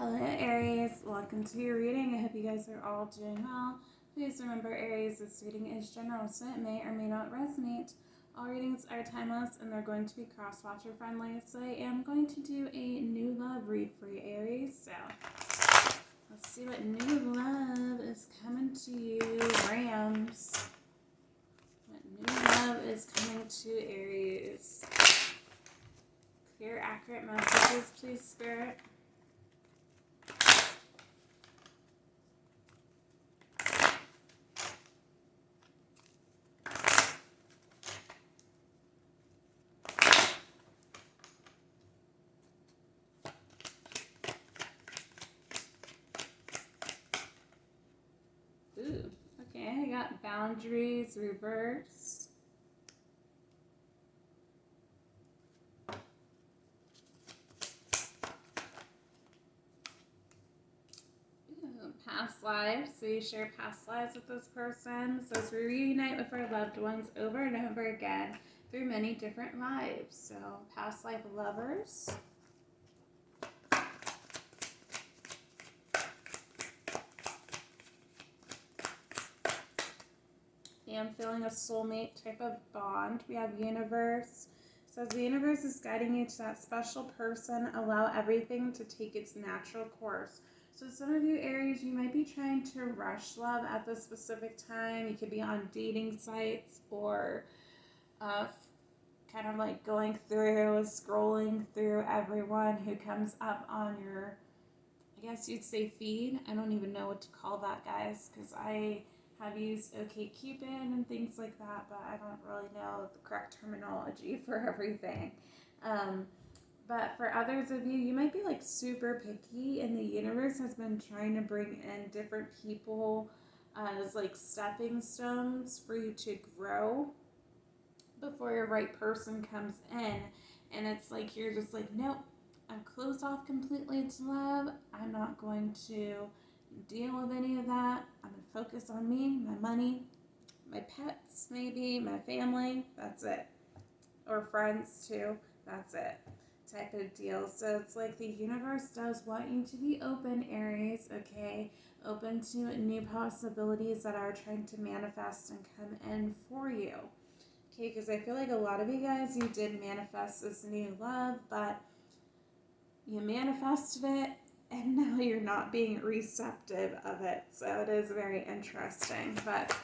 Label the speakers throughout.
Speaker 1: Hello Aries, welcome to your reading. I hope you guys are all doing well. Please remember Aries, this reading is general, so it may or may not resonate. All readings are timeless and they're going to be cross-watcher friendly. So I am going to do a new love read for you Aries. So let's see what new love is coming to you, Rams. What new love is coming to Aries? Clear, accurate messages, please, Spirit. Ooh, okay, I got boundaries reverse. Ooh, past lives, so you share past lives with this person. So as we reunite with our loved ones over and over again through many different lives. So past life lovers. I'm feeling a soulmate type of bond. We have universe. So as the universe is guiding you to that special person, allow everything to take its natural course. So some of you Aries, you might be trying to rush love at this specific time. You could be on dating sites or kind of like going through, scrolling through everyone who comes up on your, I guess you'd say feed. I don't even know what to call that, guys, because I have used OkCupid and things like that, but I don't really know the correct terminology for everything. But for others of you, you might be like super picky, and the universe has been trying to bring in different people as like stepping stones for you to grow before your right person comes in. And it's like you're just like, nope, I'm closed off completely to love. I'm not going to deal with any of that. I'm going to focus on me, my money, my pets, maybe, my family. That's it. Or friends, too. That's it. Type of deal. So it's like the universe does want you to be open, Aries, okay? Open to new possibilities that are trying to manifest and come in for you. Okay, because I feel like a lot of you guys, you did manifest this new love, but you manifested it and now you're not being receptive of it. So it is very interesting. But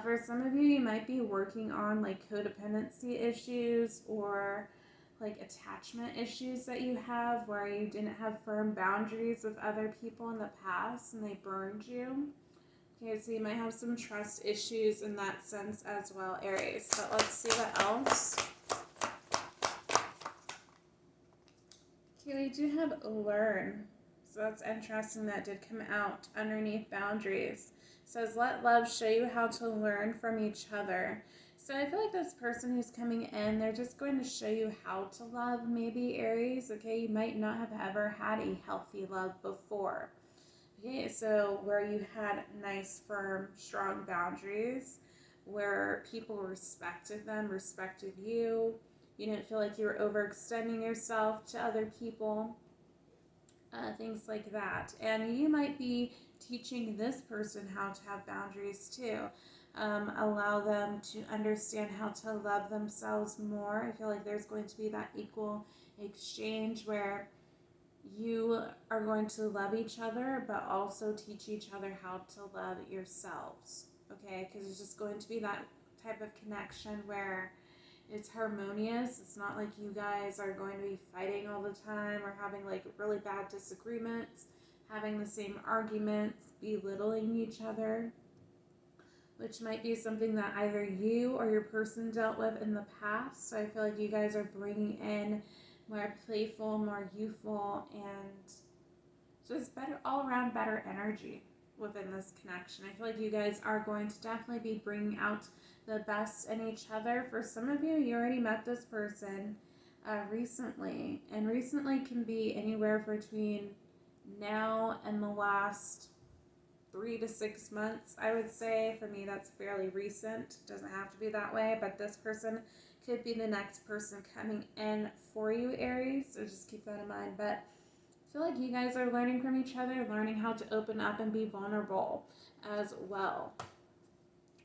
Speaker 1: for some of you, you might be working on like codependency issues or like attachment issues that you have where you didn't have firm boundaries with other people in the past and they burned you. Okay, so you might have some trust issues in that sense as well, Aries. But let's see what else. Okay, we do have learn. So that's interesting that did come out underneath boundaries. It says, let love show you how to learn from each other. So I feel like this person who's coming in, they're just going to show you how to love, maybe, Aries. Okay, you might not have ever had a healthy love before. Okay, so where you had nice, firm, strong boundaries, where people respected them, respected you, you didn't feel like you were overextending yourself to other people, things like that. And you might be teaching this person how to have boundaries too. Allow them to understand how to love themselves more. I feel like there's going to be that equal exchange where you are going to love each other, but also teach each other how to love yourselves, okay? Because it's just going to be that type of connection where it's harmonious. It's not like you guys are going to be fighting all the time or having like really bad disagreements, having the same arguments, belittling each other, which might be something that either you or your person dealt with in the past. So I feel like you guys are bringing in more playful, more youthful, and just better, all around better energy within this connection. I feel like you guys are going to definitely be bringing out the best in each other. For some of you, you already met this person recently, and recently can be anywhere between now and the last 3 to 6 months, I would say. For me, that's fairly recent. It doesn't have to be that way, but this person could be the next person coming in for you, Aries, so just keep that in mind. But feel like you guys are learning from each other, learning how to open up and be vulnerable as well.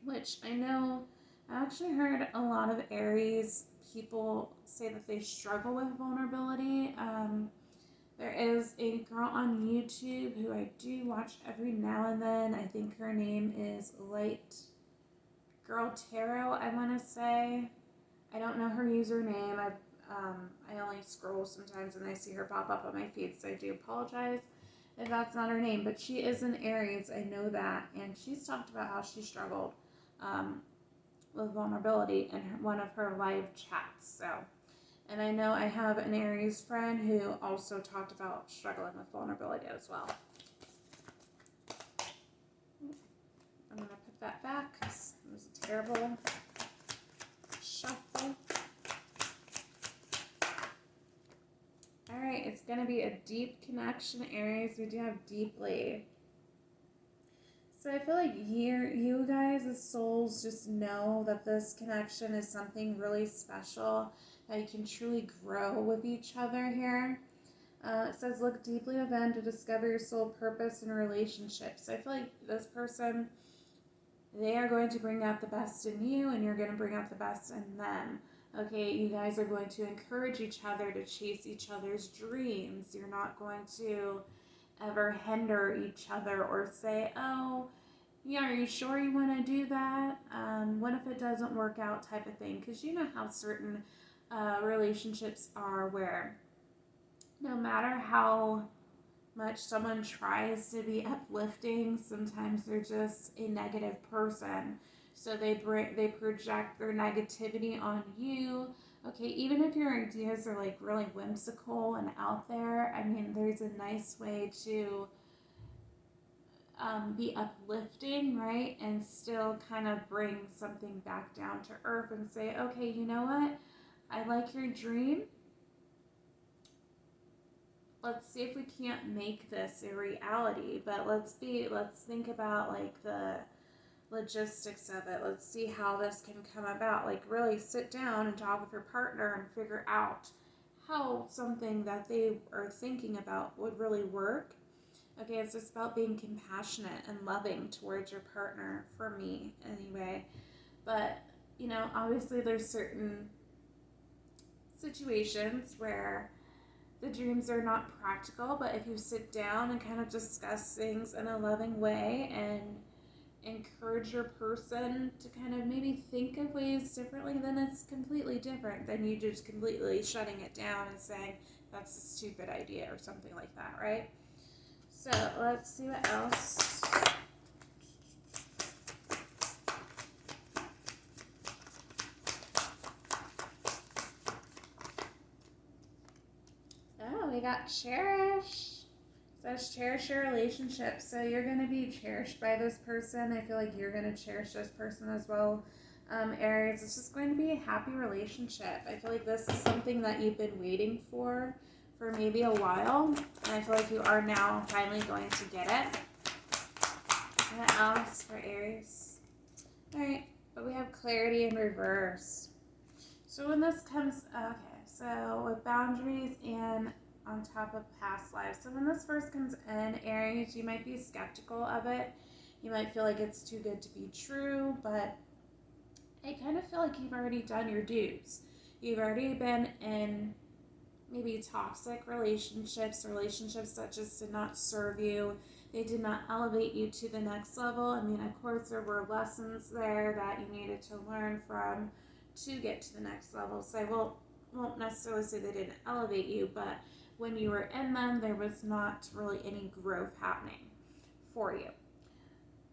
Speaker 1: Which I know I actually heard a lot of Aries people say that they struggle with vulnerability. There is a girl on YouTube who I do watch every now and then. I think her name is Light Girl Tarot, I want to say. I don't know her username. I only scroll sometimes and I see her pop up on my feed, so I do apologize if that's not her name. But she is an Aries, I know that, and she's talked about how she struggled with vulnerability in one of her live chats. So, and I know I have an Aries friend who also talked about struggling with vulnerability as well. I'm going to put that back because it was a terrible shuffle. Alright, it's going to be a deep connection, Aries. We do have deeply. So I feel like you guys as souls just know that this connection is something really special, that you can truly grow with each other here. It says, look deeply within to discover your soul purpose in relationships. So I feel like this person, they are going to bring out the best in you, and you're going to bring out the best in them. Okay, you guys are going to encourage each other to chase each other's dreams. You're not going to ever hinder each other or say, oh, yeah, are you sure you want to do that? What if it doesn't work out, type of thing? Because you know how certain relationships are, where no matter how much someone tries to be uplifting, sometimes they're just a negative person. So they project their negativity on you. Okay, even if your ideas are like really whimsical and out there, I mean, there's a nice way to be uplifting, right? And still kind of bring something back down to earth and say, okay, you know what? I like your dream. Let's see if we can't make this a reality, but let's think about like the logistics of it. Let's see how this can come about. Like really sit down and talk with your partner and figure out how something that they are thinking about would really work. Okay, it's just about being compassionate and loving towards your partner, for me anyway. But, you know, obviously there's certain situations where the dreams are not practical, but if you sit down and kind of discuss things in a loving way and encourage your person to kind of maybe think of ways differently, then it's completely different than you just completely shutting it down and saying, that's a stupid idea or something like that, right? So let's see what else. Oh, we got Cherish. It says cherish your relationship. So you're going to be cherished by this person. I feel like you're going to cherish this person as well. Aries, it's just going to be a happy relationship. I feel like this is something that you've been waiting for maybe a while. And I feel like you are now finally going to get it. What else for Aries? Alright, but we have clarity in reverse. So when this comes, okay, so with boundaries and on top of past lives. So when this first comes in, Aries, you might be skeptical of it. You might feel like it's too good to be true, but I kind of feel like you've already done your dues. You've already been in maybe toxic relationships that just did not serve you. They did not elevate you to the next level. I mean, of course, there were lessons there that you needed to learn from to get to the next level. So I won't necessarily say they didn't elevate you, but when you were in them, there was not really any growth happening for you.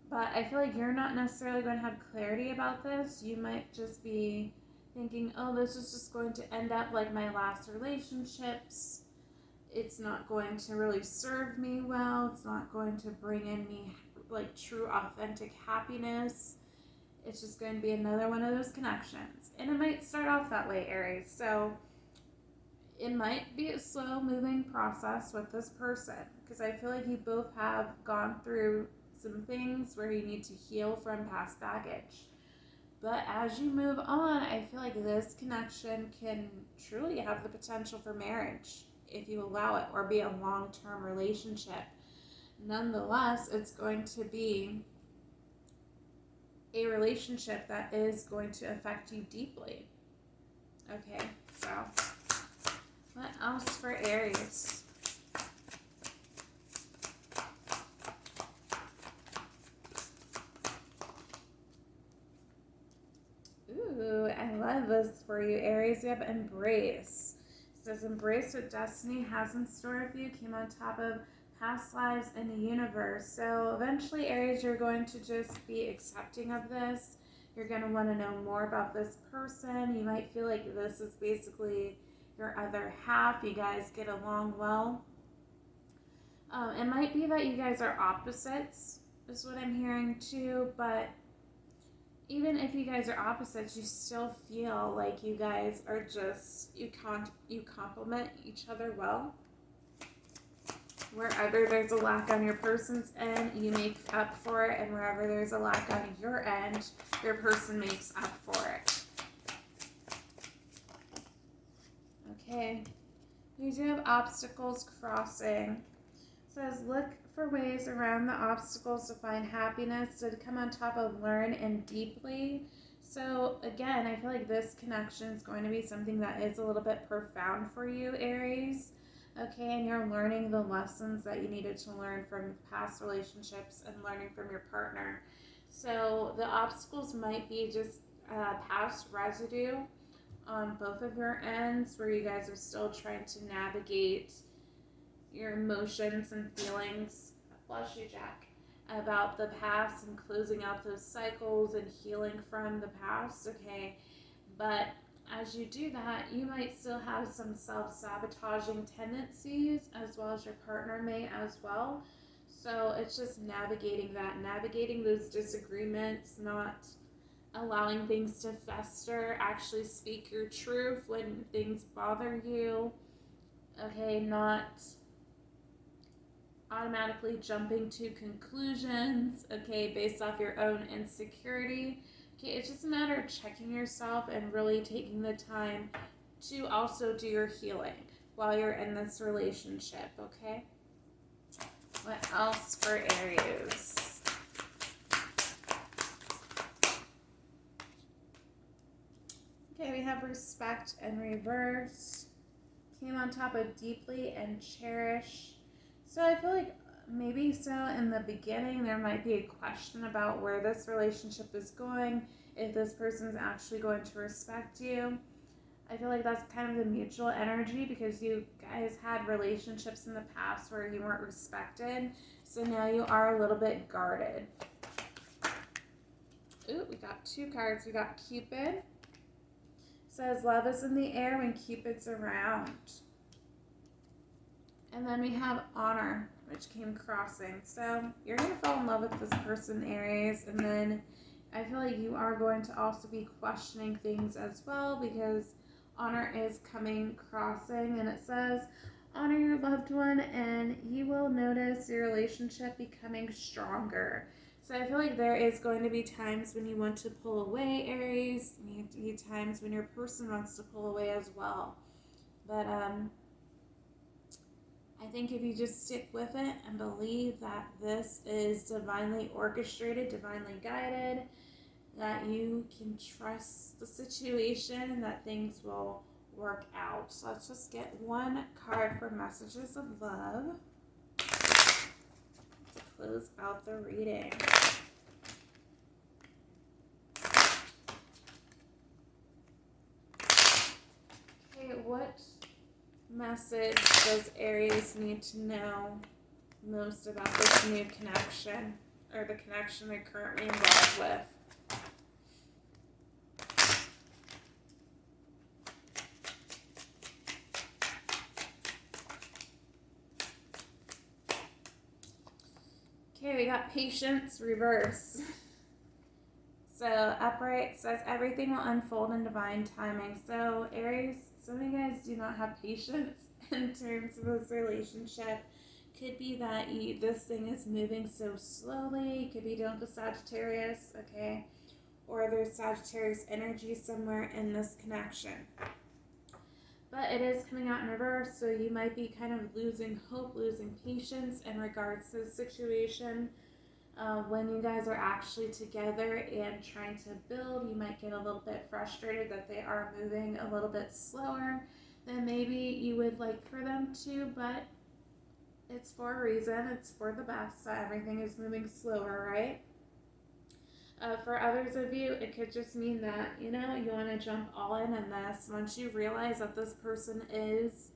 Speaker 1: But I feel like you're not necessarily going to have clarity about this. You might just be thinking, oh, this is just going to end up like my last relationships. It's not going to really serve me well. It's not going to bring in me like true, authentic happiness. It's just going to be another one of those connections. And it might start off that way, Aries. So it might be a slow moving process with this person, because I feel like you both have gone through some things where you need to heal from past baggage. But as you move on, I feel like this connection can truly have the potential for marriage. if you allow it, or be a long-term relationship. Nonetheless, it's going to be a relationship that is going to affect you deeply. Okay, so what else for Aries? Ooh, I love this for you, Aries. We have embrace. It says embrace what destiny has in store for you. Came on top of past lives in the universe. So eventually, Aries, you're going to just be accepting of this. You're going to want to know more about this person. You might feel like this is basically your other half. You guys get along well. It might be that you guys are opposites, is what I'm hearing too, but even if you guys are opposites, you still feel like you guys are just, you complement each other well. Wherever there's a lack on your person's end, you make up for it, and wherever there's a lack on your end, your person makes up for it. Okay, we do have obstacles crossing. It says look for ways around the obstacles to find happiness, to come on top of learn and deeply. So again, I feel like this connection is going to be something that is a little bit profound for you, Aries. Okay, and you're learning the lessons that you needed to learn from past relationships and learning from your partner. So the obstacles might be just past residue on both of your ends, where you guys are still trying to navigate your emotions and feelings, bless you, Jack, about the past and closing out those cycles and healing from the past, okay? But as you do that, you might still have some self-sabotaging tendencies, as well as your partner may as well. So it's just navigating that, navigating those disagreements, not allowing things to fester, actually speak your truth when things bother you, okay? Not automatically jumping to conclusions, okay, based off your own insecurity. Okay, it's just a matter of checking yourself and really taking the time to also do your healing while you're in this relationship, okay? What else for Aries? Okay, we have respect and reverse. Came on top of deeply and cherish. So I feel like maybe so in the beginning there might be a question about where this relationship is going, if this person's actually going to respect you. I feel like that's kind of the mutual energy, because you guys had relationships in the past where you weren't respected. So now you are a little bit guarded. Ooh, we got two cards. We got Cupid. It says love is in the air when Cupid's around. And then we have honor, which came crossing. So you're going to fall in love with this person, Aries. And then I feel like you are going to also be questioning things as well, because honor is coming crossing. And it says, honor your loved one and you will notice your relationship becoming stronger. So I feel like there is going to be times when you want to pull away, Aries. There need to be times when your person wants to pull away as well. But I think if you just stick with it and believe that this is divinely orchestrated, divinely guided, that you can trust the situation, that things will work out. So let's just get one card for messages of love to close out the reading. Okay, what message does Aries need to know most about this new connection, or the connection they're currently involved with? Okay, we got patience, reverse. So upright says everything will unfold in divine timing. So Aries, some of you guys do not have patience in terms of this relationship. Could be that this thing is moving so slowly. Could be dealing with Sagittarius, okay? Or there's Sagittarius energy somewhere in this connection. But it is coming out in reverse, so you might be kind of losing hope, losing patience in regards to the situation. When you guys are actually together and trying to build, you might get a little bit frustrated that they are moving a little bit slower than maybe you would like for them to, but it's for a reason. It's for the best that everything is moving slower, right? For others of you, it could just mean that, you want to jump all in on this once you realize that this person is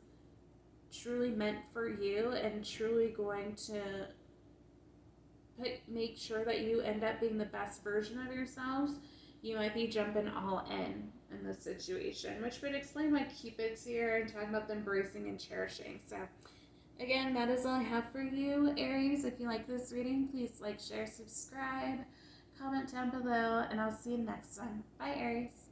Speaker 1: truly meant for you and truly going to make sure that you end up being the best version of yourselves. You might be jumping all in this situation, which would explain why Cupid's here and talking about the embracing and cherishing. So again, that is all I have for you, Aries. If you like this reading, please like, share, subscribe, comment down below, and I'll see you next time. Bye, Aries.